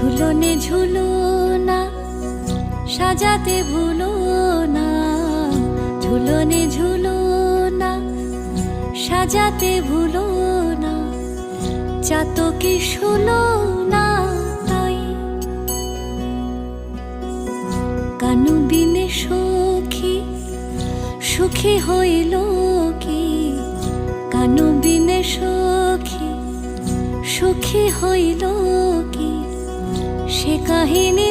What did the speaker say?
ঝুলনে ঝুলো না, সাজাতে ভুলো না। ঝুলনে ঝুলো না, সাজাতে ভুলো না। চাতকে শুলো না তাই। কানু বিনে সখী সুখী হইল কি? কানু বিনে সখী সুখী হইল কি? সে কাহিনী